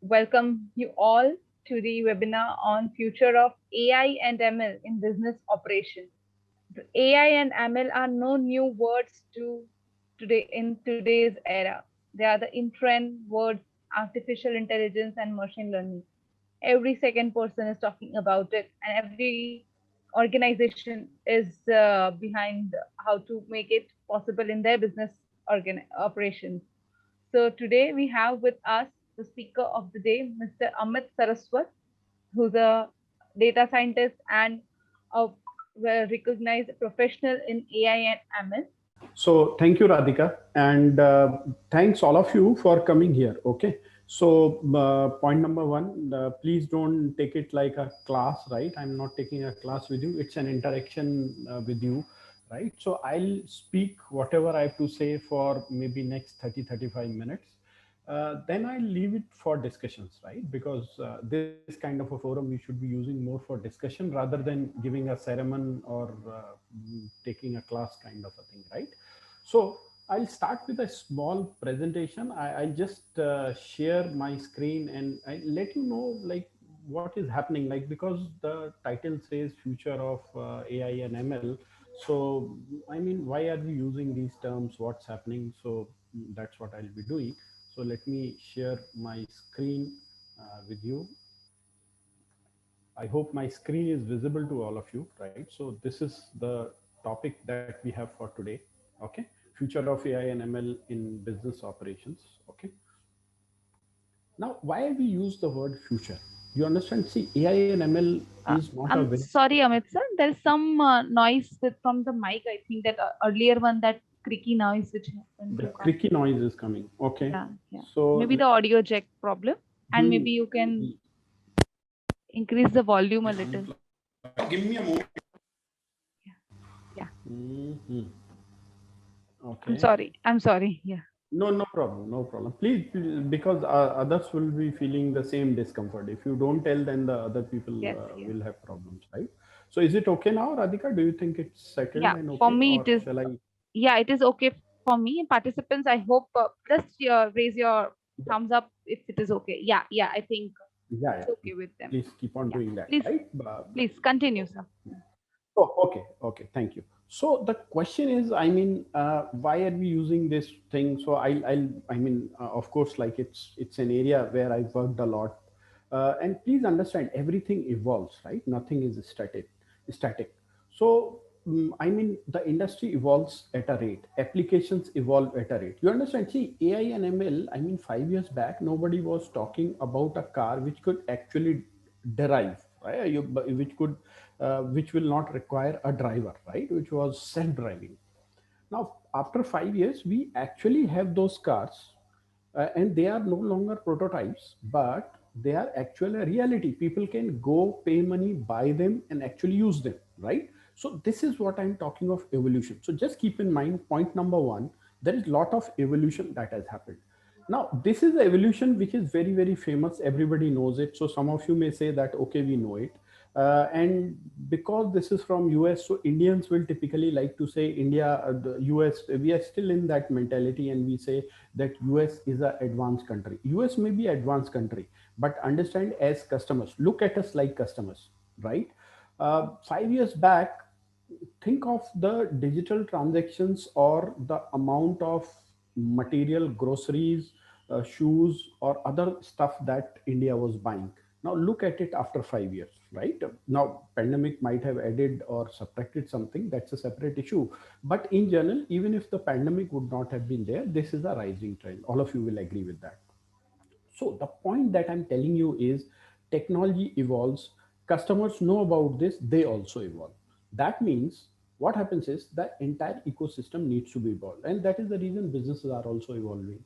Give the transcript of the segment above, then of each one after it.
welcome you all to the webinar on future of AI and ML in business operations. AI and ML are no new words to today in today's era. They are the in-trend words, artificial intelligence and machine learning. Every second person is talking about it, and every organization is behind how to make it possible in their business operations. So today we have with us the speaker of the day, Mr. Amit Saraswat, who's a data scientist and a well recognized professional in AI and ML. So thank you, Radhika, and thanks all of you for coming here. Okay. So point number one, please don't take it like a class, right? I'm not taking a class with you. It's an interaction with you, right? So I'll speak whatever I have to say for maybe next 30-35 minutes. Then I leave it for discussions, right? Because this kind of a forum we should be using more for discussion rather than giving a sermon or taking a class kind of a thing, right? So I'll start with a small presentation. I'll just share my screen and I let you know like what is happening, like because the title says future of AI and ML. So I mean, why are we using these terms? What's happening? So that's what I'll be doing. So let me share my screen with you. I hope my screen is visible to all of you, right? So this is the topic that we have for today. Okay. Future of AI and ML in business operations. Okay. Now, why we use the word future? You understand? See, AI and ML is not a I'm very sorry, Amit sir. There's some noise from the mic. I think that earlier one, that creaky noise which happened. the You can't. creaky noise is coming. Okay. Yeah, yeah. So, Maybe the audio jack problem, and maybe you can increase the volume a little. give me a moment. Yeah, yeah. I'm Okay. sorry. I'm sorry. Yeah. No, no problem, no problem. Please, because others will be feeling the same discomfort. If you don't tell, then the other people Yes. Yes. will have problems, right? So, is it okay now, Radhika? Do you think it's settled Yeah. and For okay, me, or it is. shall I? Yeah, it is okay for me. Participants, I hope just raise your Yeah, thumbs up if it is okay. Yeah. Yeah. I think yeah, it's yeah. okay with them. Please keep on Yeah. doing that, Please. right? Please continue, sir. Oh, okay, okay. Thank you. So the question is, I mean, why are we using this thing? So I mean, of course, like it's an area where I've worked a lot, and please understand, everything evolves, right? Nothing is static. So I mean, the industry evolves at a rate. Applications evolve at a rate. You understand? See, AI and ML. I mean, 5 years back, nobody was talking about a car which could actually derive, right? Which will not require a driver, right? Which was self-driving. Now, after 5 years, we actually have those cars, and they are no longer prototypes, but they are actually a reality. People can go pay money, buy them, and actually use them, right? So this is what I'm talking of evolution. So just keep in mind, point number one, there is a lot of evolution that has happened. Now, this is the evolution which is very, very famous. Everybody knows it. So some of you may say that, okay, we know it. And because this is from US, so Indians will typically like to say India, the US, we are still in that mentality and we say that US is an advanced country. US may be advanced country, but understand as customers, look at us like customers, right? 5 years back, think of the digital transactions or the amount of material, groceries, shoes, or other stuff that India was buying. Now look at it after 5 years, right? Now pandemic might have added or subtracted something. That's a separate issue. But in general, even if the pandemic would not have been there, this is a rising trend. All of you will agree with that. So the point that I'm telling you is technology evolves. Customers know about this, they also evolve. That means what happens is the entire ecosystem needs to be evolved. And that is the reason businesses are also evolving.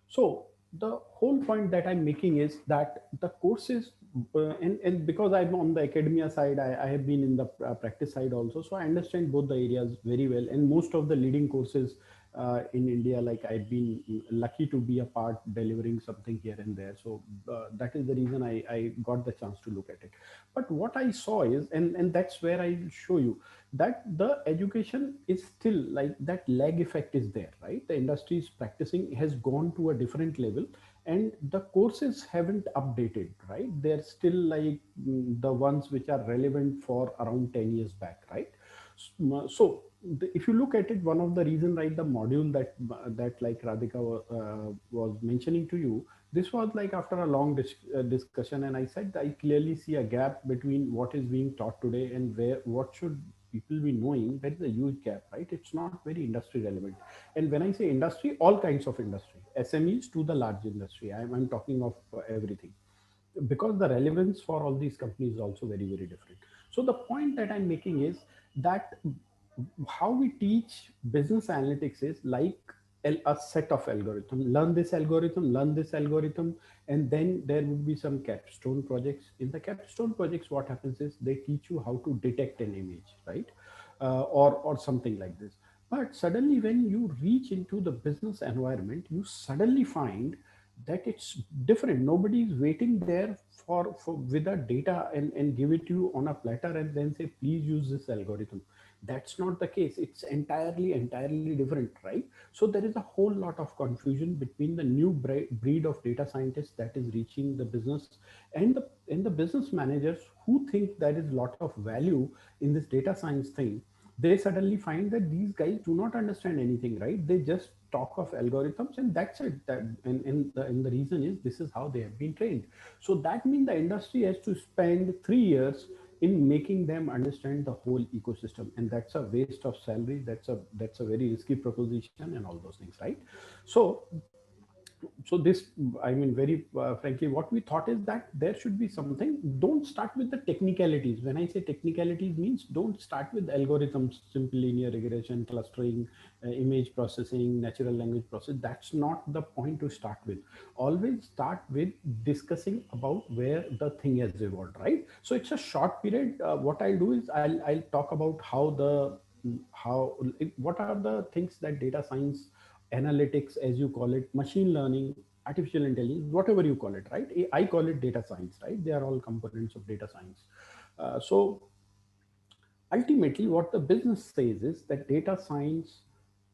So the whole point that I'm making is that the courses, and because I'm on the academia side, I have been in the practice side also. So I understand both the areas very well. And most of the leading courses in India, like I've been lucky to be a part delivering something here and there. So that is the reason I got the chance to look at it. But what I saw is, and that's where I show you that the education is still like that lag effect is there, right? The industry is practicing has gone to a different level, and the courses haven't updated, right? They're still like the ones which are relevant for around 10 years back, right? So if you look at it, one of the reason, right, the module that like Radhika was mentioning to you, this was like after a long discussion, and I said I clearly see a gap between what is being taught today and where what should people be knowing. There is a huge gap, right? It's not very industry relevant. And when I say industry, all kinds of industry, SMEs to the large industry, I'm talking of everything, because the relevance for all these companies is also very, very different. So the point that I'm making is that how we teach business analytics is like a set of algorithm, learn this algorithm, learn this algorithm, and then there would be some capstone projects. In the capstone projects, what happens is they teach you how to detect an image, right? Or something like this. But suddenly when you reach into the business environment, you suddenly find that it's different. Nobody is waiting there for with a data and give it to you on a platter and then say please use this algorithm. That's not the case. It's entirely different, right? So there is a whole lot of confusion between the new breed of data scientists that is reaching the business, and the business managers who think there is a lot of value in this data science thing. They suddenly find that these guys do not understand anything, right? They just talk of algorithms and that's it. And the reason is this is how they have been trained. So that means the industry has to spend 3 years in making them understand the whole ecosystem, and that's a waste of salary. That's a very risky proposition and all those things, right? So this, I mean, very frankly, what we thought is that there should be something. Don't start with the technicalities. When I say technicalities means, don't start with algorithms, simple linear regression, clustering, image processing, natural language process. That's not the point to start with. Always start with discussing about where the thing has evolved, right? So it's a short period. What I'll do is I'll talk about how what are the things that data science, analytics, as you call it, machine learning, artificial intelligence, whatever you call it, right? I call it data science, right? They are all components of data science. So ultimately, what the business says is that data science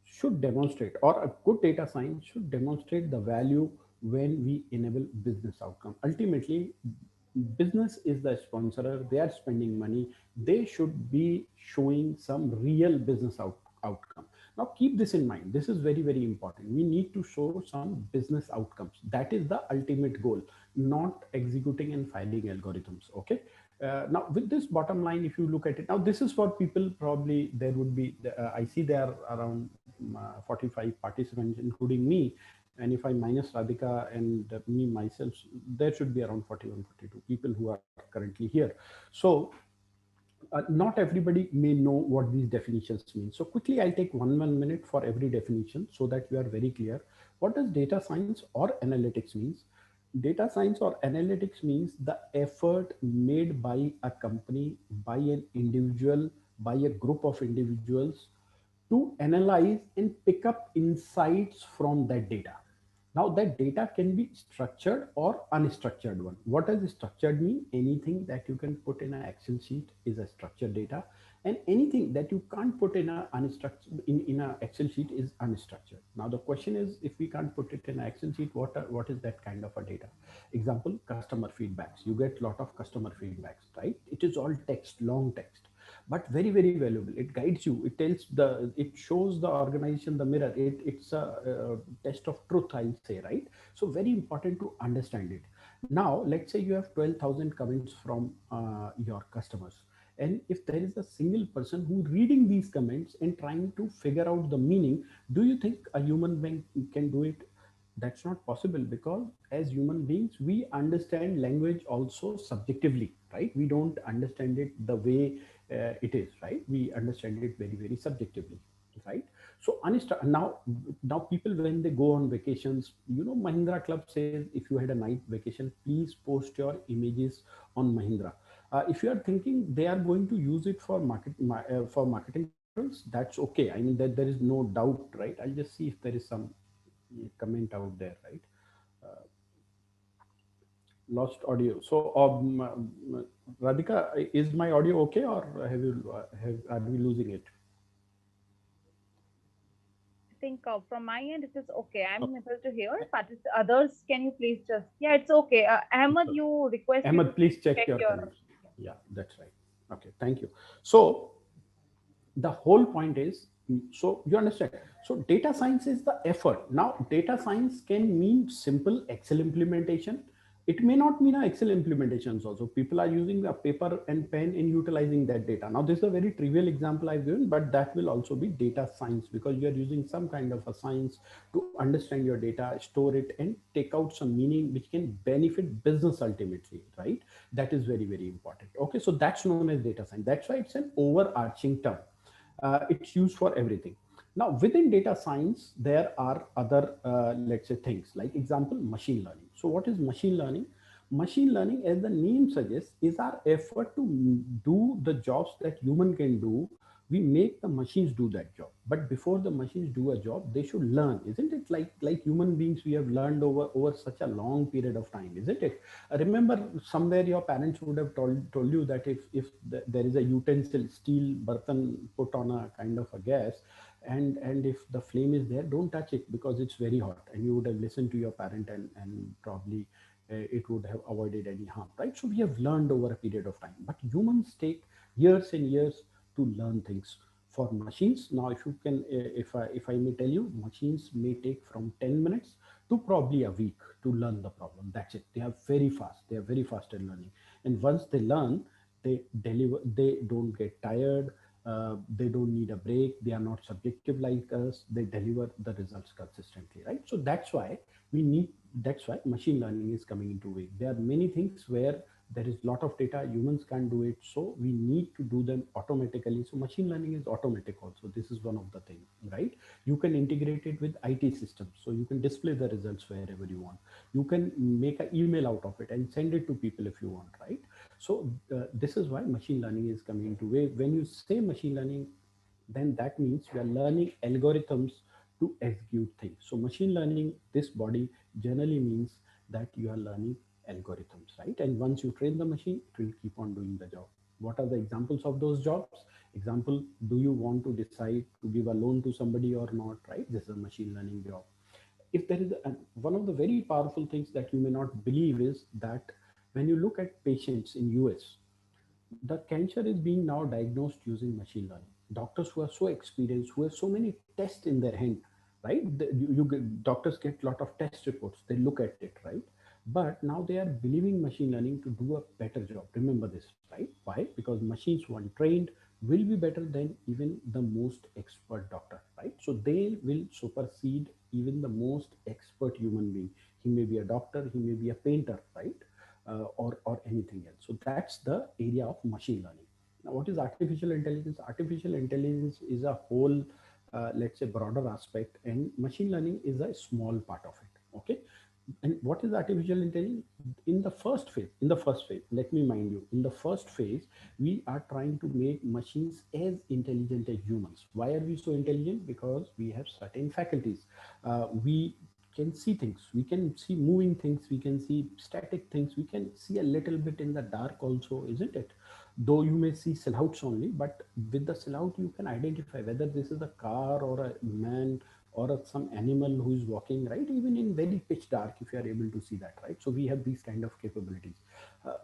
should demonstrate, or a good data science should demonstrate the value when we enable business outcome. Ultimately, business is the sponsorer, they are spending money, they should be showing some real business outcome. Now keep this in mind, this is very, very important. We need to show some business outcomes. That is the ultimate goal, not executing and filing algorithms. Okay. Now with this bottom line, if you look at it, now this is for people, probably there would be I see there are around 45 participants including me, and if I minus Radhika and me myself, there should be around 41, 42 people who are currently here. So not everybody may know what these definitions mean. So quickly, I'll take one minute for every definition so that we are very clear. What does data science or analytics means? Data science or analytics means the effort made by a company, by an individual, by a group of individuals to analyze and pick up insights from that data. Now that data can be structured or unstructured one. What does structured mean? Anything that you can put in an Excel sheet is a structured data, and anything that you can't put in a unstructured in a Excel sheet is unstructured. Now the question is, if we can't put it in an Excel sheet, what is that kind of a data? Example, customer feedbacks. You get a lot of customer feedbacks, right? It is all text, long text, but very, very valuable. It guides you, it shows the organization the mirror. It's a test of truth, I'll say, right? So very important to understand it. Now let's say you have 12,000 comments from your customers, and if there is a single person who reading these comments and trying to figure out the meaning, do you think a human being can do it? That's not possible, because as human beings we understand language also subjectively, right? We don't understand it the way it is, right? We understand it very, very subjectively, right? So now people, when they go on vacations, Mahindra Club says, if you had a night vacation, please post your images on Mahindra. If you are thinking they are going to use it for for marketing purposes, that's okay. I mean, that there is no doubt, right? I'll just see if there is some comment out there, right? Uh, Lost audio. So, Radhika, is my audio okay, or are we losing it? think from my end it is okay. I'm able to hear. But others, can you please just, yeah, it's okay. Ahmed, Okay. you request you to Ahmed, please check check your your. connection. Yeah, that's right. Okay, thank you. So the whole point is, so you understand. So data science is the effort. Now, data science can mean simple Excel implementation. It may not mean a Excel implementations also. People are using a paper and pen in utilizing that data. Now, this is a very trivial example I've given, but that will also be data science because you are using some kind of a science to understand your data, store it, and take out some meaning which can benefit business ultimately, right? That is very, very important. Okay, so that's known as data science. That's why it's an overarching term. It's used for everything. Now, within data science, there are other, let's say, things like example, machine learning. So what is machine learning? Machine learning, as the name suggests, is our effort to do the jobs that human can do. We make the machines do that job. But before the machines do a job, they should learn, isn't it? Like human beings, we have learned over such a long period of time, isn't it? Remember, somewhere your parents would have told you that if there is a utensil, steel burtan put on a kind of a gas, and if the flame is there, don't touch it because it's very hot, and you would have listened to your parent, and probably it would have avoided any harm, right? So we have learned over a period of time, but humans take years and years to learn things. For machines, now if you can, if I may tell you, machines may take from 10 minutes to probably a week to learn the problem. That's it. They are very fast. They are very fast at learning. And once they learn, they deliver. They don't get tired. They don't need a break. They are not subjective like us. They deliver the results consistently, right? So that's why we need. That's why machine learning is coming into way. There are many things where there is a lot of data, humans can't do it, so we need to do them automatically. So machine learning is automatic also. This is one of the things, right? You can integrate it with IT systems, so you can display the results wherever you want. You can make an email out of it and send it to people if you want, right? So this is why machine learning is coming into way. When you say machine learning, then that means we are learning algorithms to execute things. So machine learning, this body generally means that you are learning algorithms, right? And once you train the machine, it will keep on doing the job. What are the examples of those jobs? Example, do you want to decide to give a loan to somebody or not, right? This is a machine learning job. If there is one of the very powerful things that you may not believe is that when you look at patients in US, the cancer is being now diagnosed using machine learning. Doctors who are so experienced, who have so many tests in their hand, right? Doctors get a lot of test reports. They look at it, right? But now they are believing machine learning to do a better job. Remember this, right? Why? Because machines, when trained, will be better than even the most expert doctor, right? So they will supersede even the most expert human being. He may be a doctor, he may be a painter, right? Or anything else. So that's the area of machine learning. Now, what is artificial intelligence? Artificial intelligence is a whole, let's say, broader aspect, and machine learning is a small part of it. Okay. And what is artificial intelligence? In the first phase, let me mind you, in the first phase, we are trying to make machines as intelligent as humans. Why are we so intelligent? Because we have certain faculties. We can see things, we can see moving things, we can see static things, we can see a little bit in the dark also, isn't it? Though you may see silhouettes only, but with the silhouette you can identify whether this is a car or a man or some animal who is walking, right? Even in very pitch dark, if you are able to see that, right? So we have these kind of capabilities.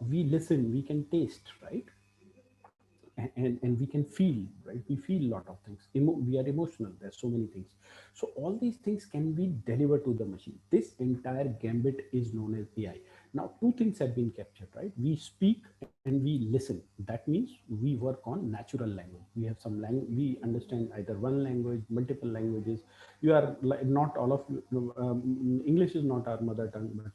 We listen, we can taste, right? And we can feel, right? We feel a lot of things. We are emotional. There's so many things. So all these things can be delivered to the machine. This entire gambit is known as AI. Now, two things have been captured, right? We speak and we listen. That means we work on natural language. We have some language, we understand either one language, multiple languages. You are like, not all of you, English is not our mother tongue, but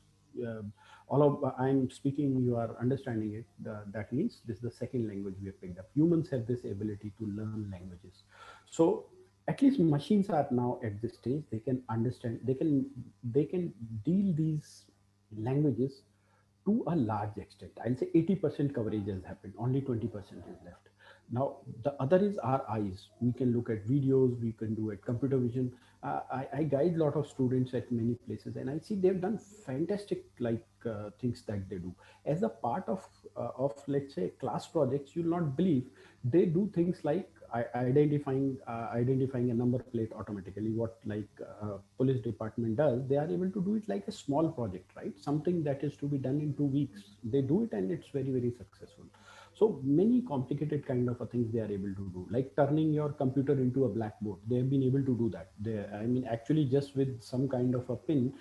all of I'm speaking, you are understanding it. That means this is the second language we have picked up. Humans have this ability to learn languages. So at least machines are now at this stage. They can understand. They can deal these languages to a large extent. I'll say 80% coverage has happened. Only 20% is left. Now, the other is our eyes. We can look at videos, we can do it computer vision. I guide a lot of students at many places, and I see they've done fantastic things that they do. As a part of let's say class projects, you'll not believe they do things like identifying a number plate automatically, what like police department does, they are able to do it like a small project, right? Something that is to be done in 2 weeks, they do it and it's very, very successful. So many complicated kind of a things they are able to do, like turning your computer into a blackboard. They have been able to do that. They, I mean, actually, just with some kind of a pin,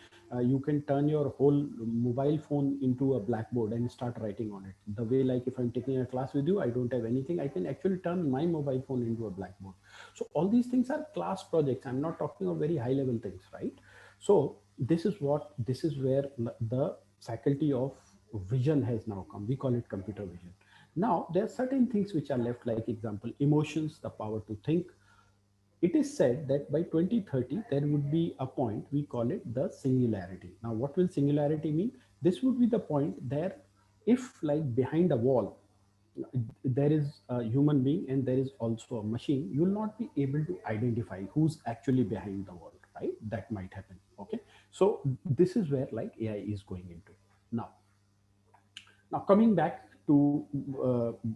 you can turn your whole mobile phone into a blackboard and start writing on it. The way, like if I'm taking a class with you, I don't have anything, I can actually turn my mobile phone into a blackboard. So all these things are class projects. I'm not talking of very high level things, right? So this is where the faculty of vision has now come. We call it computer vision. Now, there are certain things which are left, like example, emotions, the power to think. It is said that by 2030, there would be a point, we call it the singularity. Now, what will singularity mean? This would be the point there, if like behind a wall, there is a human being and there is also a machine, you will not be able to identify who's actually behind the wall, right? That might happen. Okay. So this is where like AI is going into. Now, now coming back to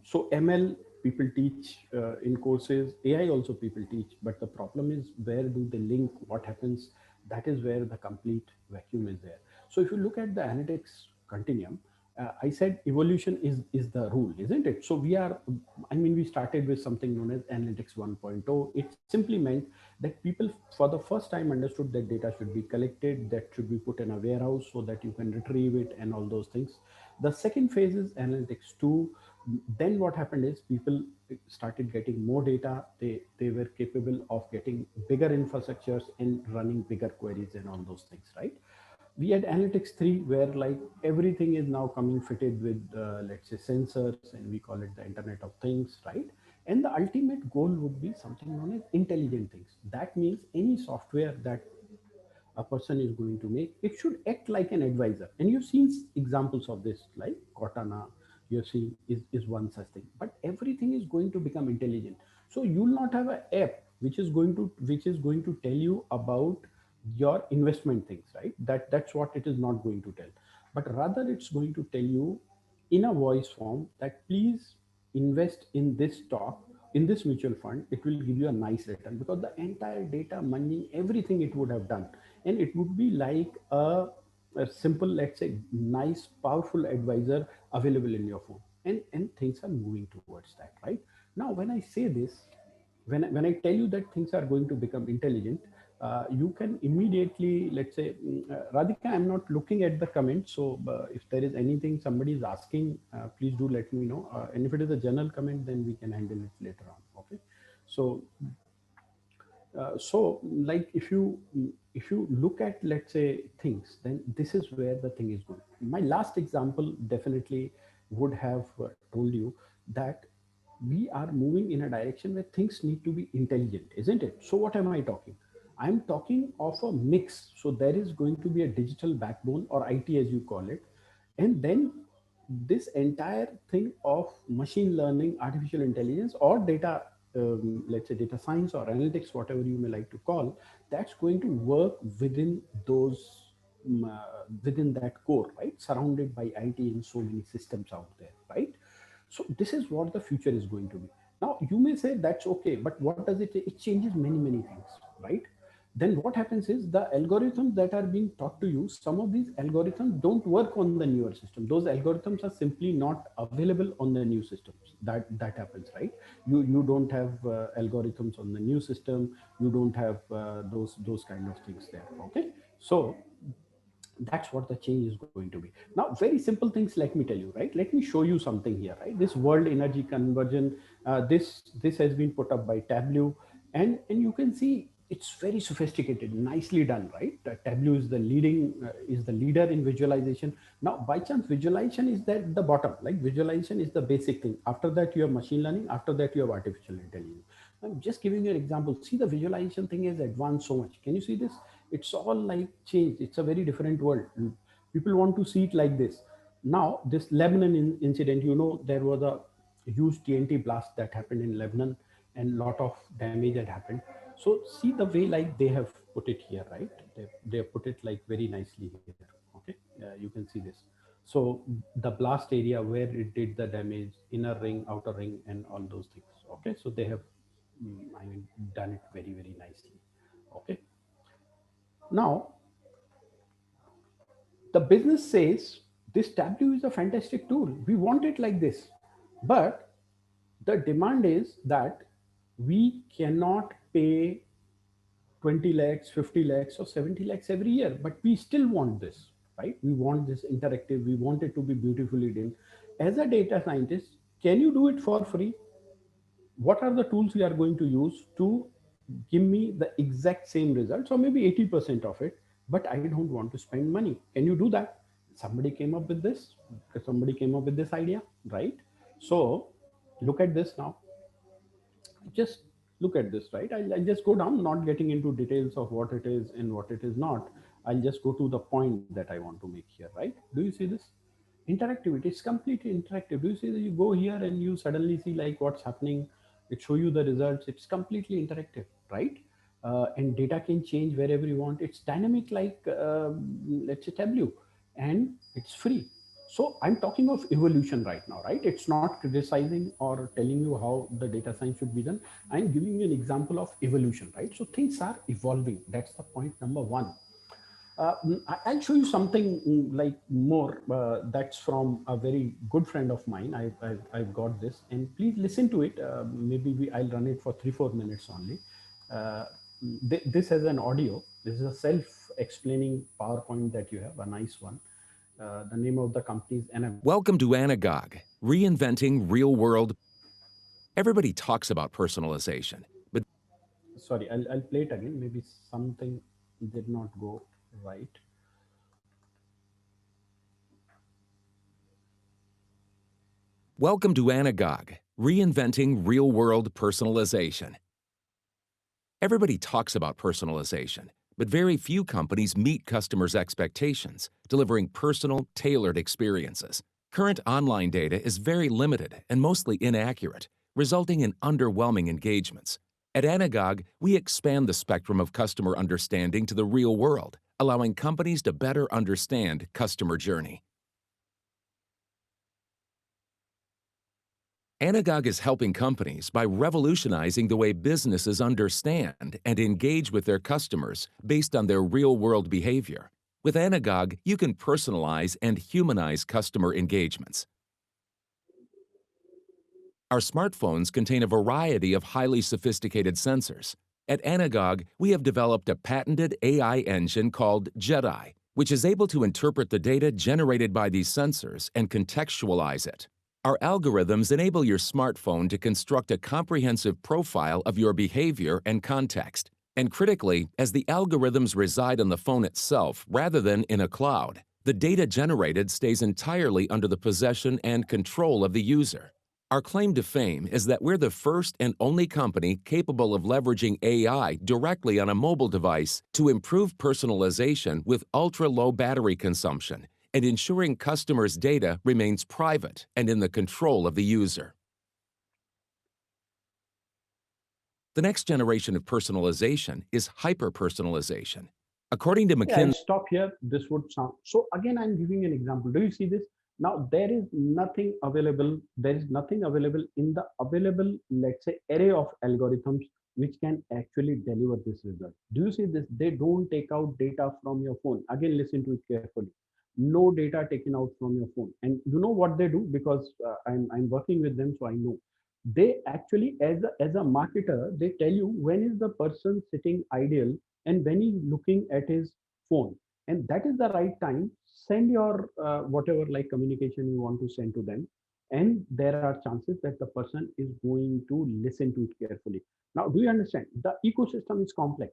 so ML people teach in courses, AI also people teach, but the problem is where do they link? What happens? That is where the complete vacuum is there. So if you look at the analytics continuum, I said evolution is the rule, isn't it? So we are, I mean, we started with something known as analytics 1.0. It simply meant that people for the first time understood that data should be collected, that should be put in a warehouse so that you can retrieve it and all those things. The second phase is analytics 2. Then what happened is people started getting more data. They were capable of getting bigger infrastructures and running bigger queries and all those things, right? We had analytics 3 where like everything is now coming fitted with let's say sensors, and we call it the internet of things, right? And the ultimate goal would be something known as intelligent things. That means any software that a person is going to make, it should act like an advisor. And you've seen examples of this, like Cortana, you've seen is one such thing. But everything is going to become intelligent. So you'll not have an app which is going to tell you about your investment things, right? That's what it is not going to tell. But rather it's going to tell you in a voice form that please invest in this stock, in this mutual fund, it will give you a nice return, because the entire data, money, everything it would have done. And it would be like a simple, let's say, nice, powerful advisor available in your phone. And things are moving towards that, right? Now, when I say this, when I tell you that things are going to become intelligent, you can immediately, let's say, Radhika, I'm not looking at the comments. So if there is anything somebody is asking, please do let me know. And if it is a general comment, then we can handle it later on. Okay. So so like if you look at, let's say, things, then this is where the thing is going. My last example definitely would have told you that we are moving in a direction where things need to be intelligent, isn't it? So what am I talking? I'm talking of a mix. So there is going to be a digital backbone, or IT as you call it, and then this entire thing of machine learning, artificial intelligence, or data, let's say data science or analytics, whatever you may like to call, that's going to work within those within that core, right? Surrounded by IT and so many systems out there, right? So this is what the future is going to be. Now you may say that's okay, but what does it changes many, many things, right? Then what happens is the algorithms that are being taught to you, some of these algorithms don't work on the newer system. Those algorithms are simply not available on the new systems. That happens, right? You don't have algorithms on the new system. You don't have those kind of things there. Okay. So that's what the change is going to be. Now, very simple things, let me tell you, right? Let me show you something here, right? This world energy conversion, this has been put up by Tableau, and you can see it's very sophisticated, nicely done, right? Tableau is the leader in visualization. Now, by chance, visualization is at the bottom. Like visualization is the basic thing. After that you have machine learning, after that you have artificial intelligence. I'm just giving you an example. See, the visualization thing is advanced so much. Can you see this? It's all like changed. It's a very different world. People want to see it like this. Now, this Lebanon incident, there was a huge TNT blast that happened in Lebanon, and a lot of damage had happened. So see the way like they have put it here, right? They have put it like very nicely here. Okay, you can see this. So the blast area where it did the damage, inner ring, outer ring, and all those things. Okay, so they have I mean, done it very, very nicely. Okay. Now, the business says this Tableau is a fantastic tool. We want it like this. But the demand is that we cannot pay 20 lakhs, 50 lakhs, or 70 lakhs every year, but we still want this, right? We want this interactive, we want it to be beautifully done. As a data scientist, can you do it for free? What are the tools we are going to use to give me the exact same results, or maybe 80% of it, but I don't want to spend money? Can you do that? Somebody came up with this, somebody came up with this idea, right? So look at this now. Just look at this, right? I'll just go down, not getting into details of what it is and what it is not. I'll just go to the point that I want to make here, right? Do you see this? Interactivity is completely interactive. Do you see that you go here and you suddenly see like what's happening? It show you the results. It's completely interactive, right? And data can change wherever you want. It's dynamic, like let's say Tableau, and it's free. So I'm talking of evolution right now, right? It's not criticizing or telling you how the data science should be done. I'm giving you an example of evolution, right? So things are evolving. That's the point number one. I'll show you something like more that's from a very good friend of mine. I've got this, and please listen to it. Maybe I'll run it for 3-4 minutes only. Uh, this has an audio. This is a self-explaining PowerPoint that you have, a nice one. The name of the company is Anagon. Welcome to Anagog, reinventing real-world. Everybody talks about personalization, but Sorry, I'll play it again. Maybe something did not go right. welcome to Anagog, reinventing real-world personalization. Everybody talks about personalization, but very few companies meet customers' expectations, delivering personal, tailored experiences. Current online data is very limited and mostly inaccurate, resulting in underwhelming engagements. At Anagog, we expand the spectrum of customer understanding to the real world, allowing companies to better understand customer journey. Anagog is helping companies by revolutionizing the way businesses understand and engage with their customers based on their real-world behavior. With Anagog, you can personalize and humanize customer engagements. Our smartphones contain a variety of highly sophisticated sensors. At Anagog, we have developed a patented AI engine called JEDI, which is able to interpret the data generated by these sensors and contextualize it. Our algorithms enable your smartphone to construct a comprehensive profile of your behavior and context. And critically, as the algorithms reside on the phone itself rather than in a cloud, the data generated stays entirely under the possession and control of the user. Our claim to fame is that we're the first and only company capable of leveraging AI directly on a mobile device to improve personalization with ultra-low battery consumption and ensuring customers' data remains private and in the control of the user. The next generation of personalization is hyper-personalization. According to Yeah, I'll McKinsey, stop here. This would sound so. Again, I'm giving an example. Do you see this? Now there is nothing available. There is nothing available in the available, let's say, array of algorithms which can actually deliver this result. Do you see this? They don't take out data from your phone. Again, listen to it carefully. No data taken out from your phone. And you know what they do, because I'm working with them, so I know. They actually, as a marketer, they tell you when is the person sitting idle and when he's looking at his phone, and that is the right time. Send your whatever like communication you want to send to them, and there are chances that the person is going to listen to it carefully. Now, do you understand? The ecosystem is complex.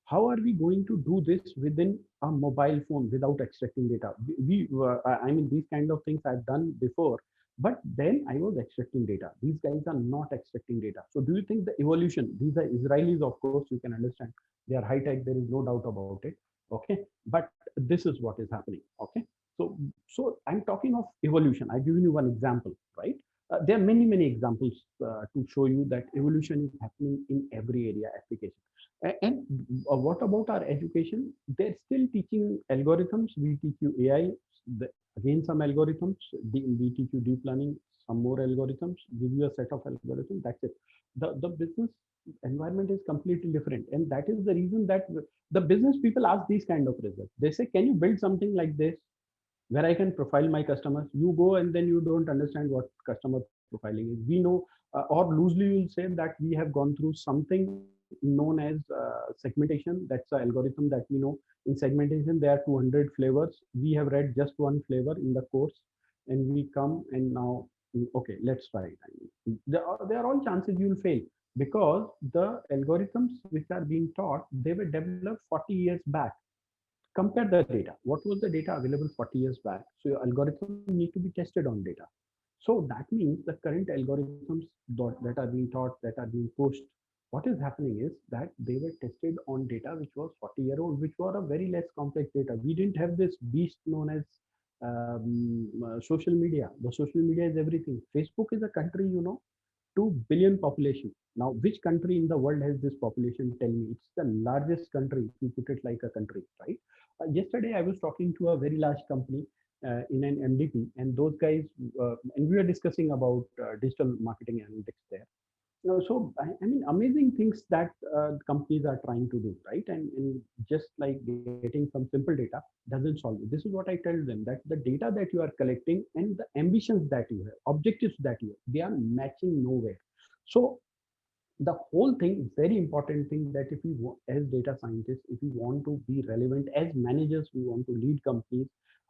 How are we going to do this within a mobile phone without extracting data? I mean, these kind of things I've done before, but then I was extracting data. These guys are not extracting data. So do you think the evolution, these are Israelis, of course, you can understand, they are high tech, there is no doubt about it. Okay, but this is what is happening. Okay, so I'm talking of evolution. I've given you one example, right? There are many examples to show you that evolution is happening in every area application. And what about our education? They're still teaching algorithms. We teach you AI, again some algorithms. We teach you deep learning, some more algorithms. Give you a set of algorithms. That's it. The business environment is completely different. And that is the reason that the business people ask these kind of results. They say, can you build something like this where I can profile my customers? You go and then you don't understand what customer profiling is. We know, or loosely you'll say that we have gone through something known as segmentation. That's an algorithm that we know. In segmentation, there are 200 flavors. We have read just one flavor in the course, and we come and now, okay, let's try it. There are all chances you'll fail, because the algorithms which are being taught, they were developed 40 years back. Compare the data. What was the data available 40 years back? So your algorithm need to be tested on data. So that means the current algorithms that are being taught, that are being pushed, what is happening is that they were tested on data which was 40-year-old, which were a very less complex data. We didn't have this beast known as social media. The social media is everything. Facebook is a country, 2 billion population. Now, which country in the world has this population? Tell me. It's the largest country, if you put it like a country, right? Yesterday, I was talking to a very large company in an MDP, and those guys, and we were discussing about digital marketing analytics there. So, I mean, amazing things that companies are trying to do, right? And just like getting some simple data doesn't solve it. This is what I tell them, that the data that you are collecting and the ambitions that you have, objectives that you have, they are matching nowhere. So the whole thing, very important thing, that if you, as data scientists, if you want to be relevant, as managers, we want to lead companies,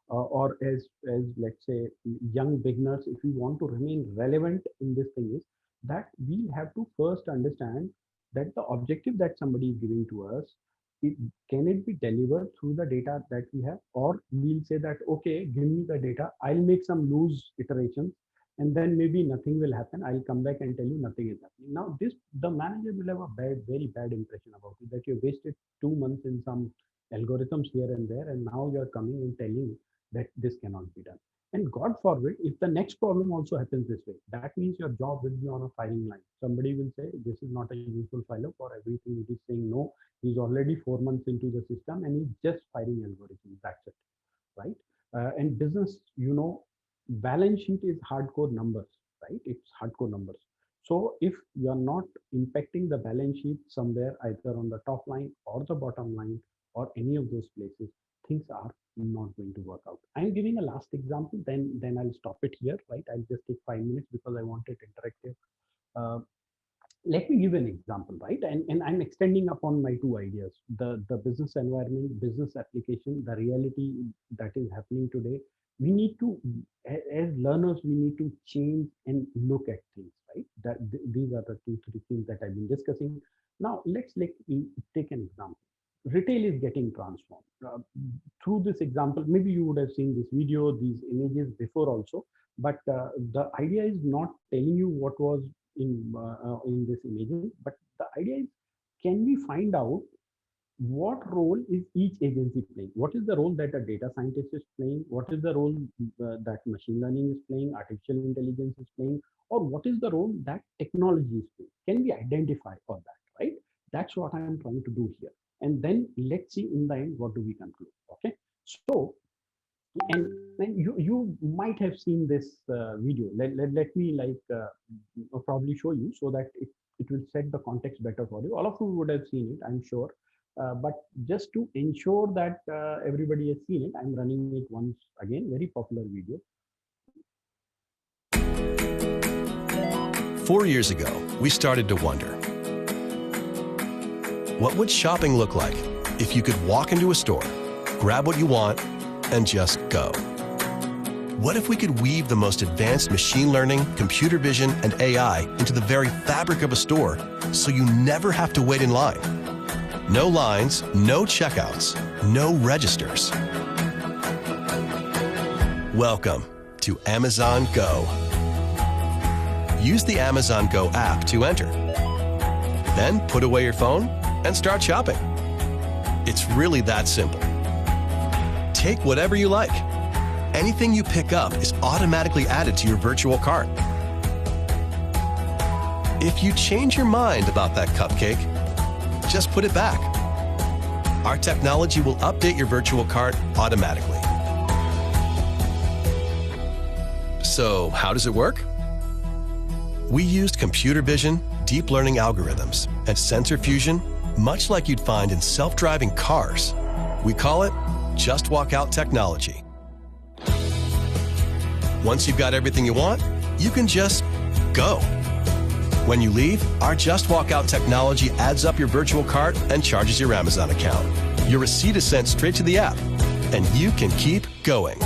or as let's say young beginners, if we want to remain relevant in this thing, is that we have to first understand that the objective that somebody is giving to us, can it be delivered through the data that we have? Or we'll say that, okay, give me the data, I'll make some loose iterations, and then maybe nothing will happen. I'll come back and tell you nothing is happening. Now, the manager will have a very bad impression about it, that you wasted 2 months in some algorithms here and there, and now you're coming and telling that this cannot be done. And God forbid, if the next problem also happens this way, that means your job will be on a firing line. Somebody will say, this is not a useful filer. For everything it is saying no. He's already 4 months into the system and he's just firing algorithms. That's it, right? And business, balance sheet is hardcore numbers, right? It's hardcore numbers. So if you're not impacting the balance sheet somewhere, either on the top line or the bottom line or any of those places, things are not going to work out. I'm giving a last example, then I'll stop it here, right? I'll just take 5 minutes because I want it interactive. Let me give an example, right? And I'm extending upon my 2 ideas, the business environment, business application, the reality that is happening today. We need to, as learners, we need to change and look at things, right? These are the 2-3 things that I've been discussing. Now, let's take an example. Retail is getting transformed. Through this example, maybe you would have seen this video, these images before also, but the idea is not telling you what was in this images, but the idea is, can we find out what role is each agency playing? What is the role that a data scientist is playing? What is the role that machine learning is playing, artificial intelligence is playing, or what is the role that technology is playing? Can we identify all that, right? That's what I am trying to do here. And then let's see in the end, what do we conclude? Okay. So, and you might have seen this video. Let me probably show you so that it will set the context better for you. All of you would have seen it, I'm sure. But just to ensure that everybody has seen it, I'm running it once again. Very popular video. 4 years ago, we started to wonder, what would shopping look like if you could walk into a store, grab what you want, and just go? What if we could weave the most advanced machine learning, computer vision, and AI into the very fabric of a store so you never have to wait in line? No lines, no checkouts, no registers. Welcome to Amazon Go. Use the Amazon Go app to enter. Then put away your phone and start shopping. It's really that simple. Take whatever you like. Anything you pick up is automatically added to your virtual cart. If you change your mind about that cupcake, just put it back. Our technology will update your virtual cart automatically. So, how does it work? We used computer vision, deep learning algorithms and sensor fusion, much like you'd find in self-driving cars. We call it Just Walk Out technology. Once you've got everything you want, you can just go. When you leave, our Just Walk Out technology adds up your virtual cart and charges your Amazon account. Your receipt is sent straight to the app, and you can keep going.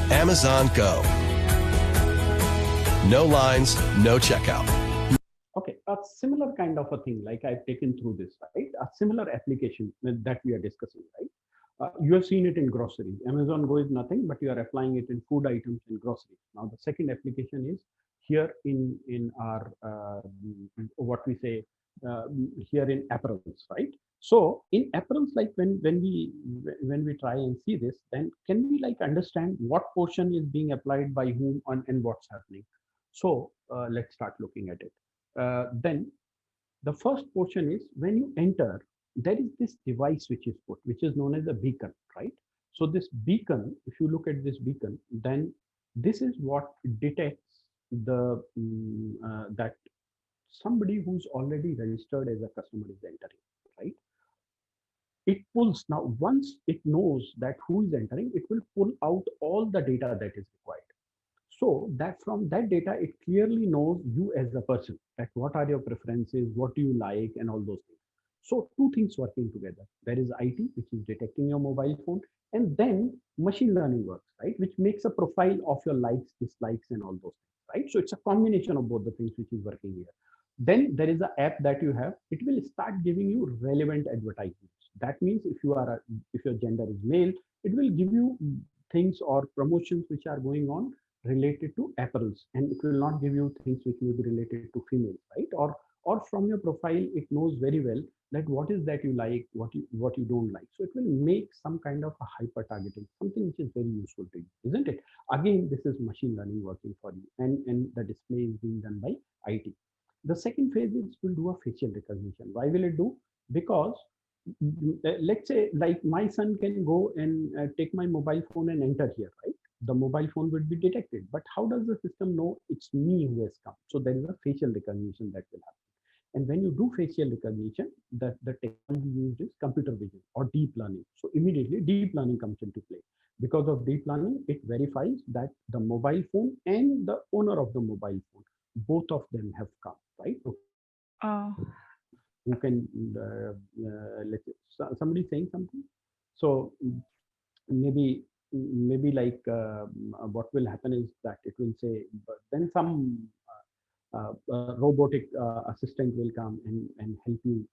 Amazon Go. No lines, no checkout. Okay, a similar kind of a thing, like I've taken through this, right? A similar application that we are discussing, right? You have seen it in groceries. Amazon Go is nothing, but you are applying it in food items and groceries. Now, the second application is here in our what we say here in apparels, right? So in apparels, like when we try and see this, then can we like understand what portion is being applied by whom and what's happening? So let's start looking at it. Then the first portion is when you enter, there is this device which is put, which is known as a beacon, right? So this beacon, if you look at this beacon, then this is what detects the that somebody who's already registered as a customer is entering, right? It pulls now, once it knows that who is entering, it will pull out all the data that is required. So that from that data, it clearly knows you as a person, that what are your preferences, what do you like, and all those things. So two things working together. There is IT, which is detecting your mobile phone, and then machine learning works, right? Which makes a profile of your likes, dislikes, and all those things, right? So it's a combination of both the things which is working here. Then there is an app that you have. It will start giving you relevant advertisements. That means if your gender is male, it will give you things or promotions which are going on related to apparels, and it will not give you things which may be related to females, right? Or from your profile, it knows very well that what is that you like, what you don't like. So it will make some kind of a hyper targeting, something which is very useful to you, isn't it? Again, this is machine learning working for you, and the display is being done by IT. The second phase is will do a facial recognition. Why will it do? Because let's say like my son can go and take my mobile phone and enter here, right? The mobile phone would be detected, but how does the system know it's me who has come? So there is a facial recognition that will happen. And when you do facial recognition, the technology used is computer vision or deep learning. So immediately deep learning comes into play. Because of deep learning, it verifies that the mobile phone and the owner of the mobile phone, both of them have come, right? Uh, Who can, let's say, somebody saying something. So maybe like what will happen is that it will say, but then some robotic assistant will come and help you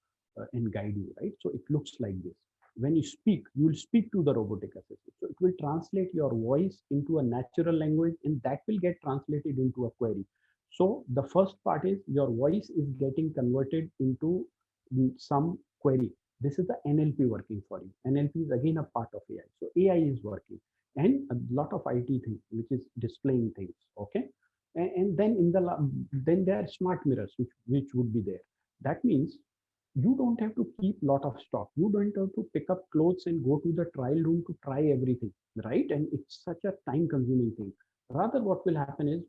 and guide you, right? So it looks like this. When you speak, you will speak to the robotic assistant. So it will translate your voice into a natural language, and that will get translated into a query. So the first part is your voice is getting converted into some query. This is the NLP working for you. NLP is again a part of AI. So AI is working, and a lot of IT things, which is displaying things. Okay, and then then there are smart mirrors which would be there. That means you don't have to keep lot of stock. You don't have to pick up clothes and go to the trial room to try everything, right? And it's such a time consuming thing. Rather, what will happen is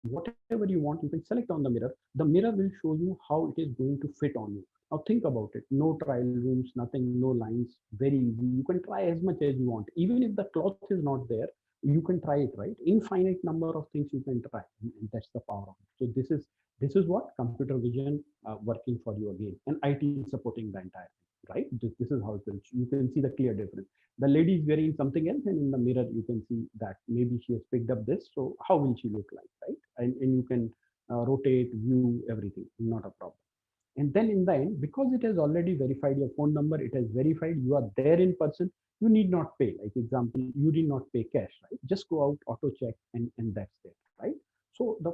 whatever you want, you can select on the mirror. The mirror will show you how it is going to fit on you. Now think about it. No trial rooms, nothing, no lines, very easy. You can try as much as you want. Even if the cloth is not there, you can try it, right? Infinite number of things you can try, and that's the power of it. So this is what computer vision working for you again, and IT supporting the entire thing, right? This is how it will. You can see the clear difference. The lady is wearing something else, and in the mirror you can see that maybe she has picked up this. So how will she look like, right? And you can rotate, view everything, not a problem. And then in the end, because it has already verified your phone number, it has verified you are there in person, you need not pay. Like example, you did not pay cash, right? Just go out, auto check, and that's it, right? So the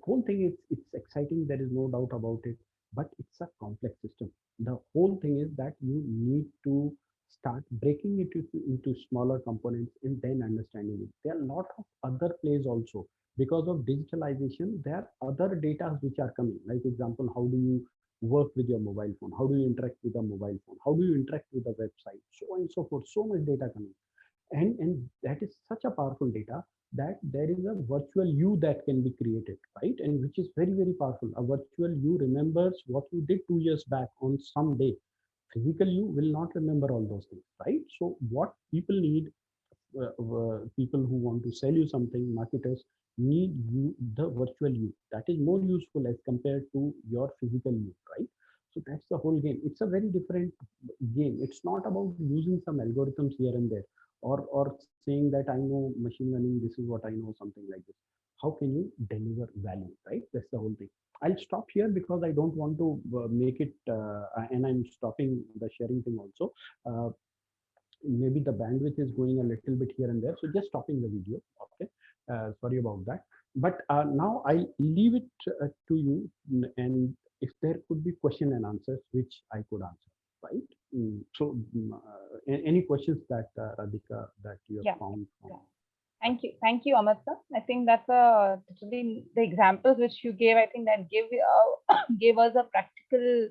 whole thing is, it's exciting. There is no doubt about it, but it's a complex system. The whole thing is that you need to start breaking it into smaller components and then understanding it. There are a lot of other plays also. Because of digitalization, there are other data which are coming. Like example, how do you work with your mobile phone? How do you interact with a mobile phone? How do you interact with a website? So on and so forth. So much data coming, and that is such a powerful data. that there is a virtual you that can be created, right? And which is very, very powerful. A virtual you remembers what you did 2 years back on some day. Physical you will not remember all those things, right? So what people need, people who want to sell you something, marketers need you, the virtual you. That is more useful as compared to your physical you, right? So that's the whole game. It's a very different game. It's not about using some algorithms here and there, or saying that I know machine learning, this is what I know, something like this. How can you deliver value, right? That's the whole thing. I'll stop here because I don't want to make it, and I'm stopping the sharing thing also. Maybe the bandwidth is going a little bit here and there, so just stopping the video. Okay, sorry about that. But now I'll leave it to you, and if there could be question and answers which I could answer, right? Any questions that Radhika, that you have Yeah. found from? Thank you, Amit sir. I think that's a totally the examples which you gave. I think that gave us a practical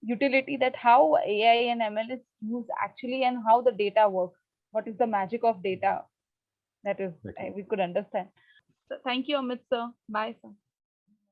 utility that how AI and ML is used actually and how the data works. What is the magic of data? That is, Exactly. we could understand. So thank you, Amit sir. Bye, sir.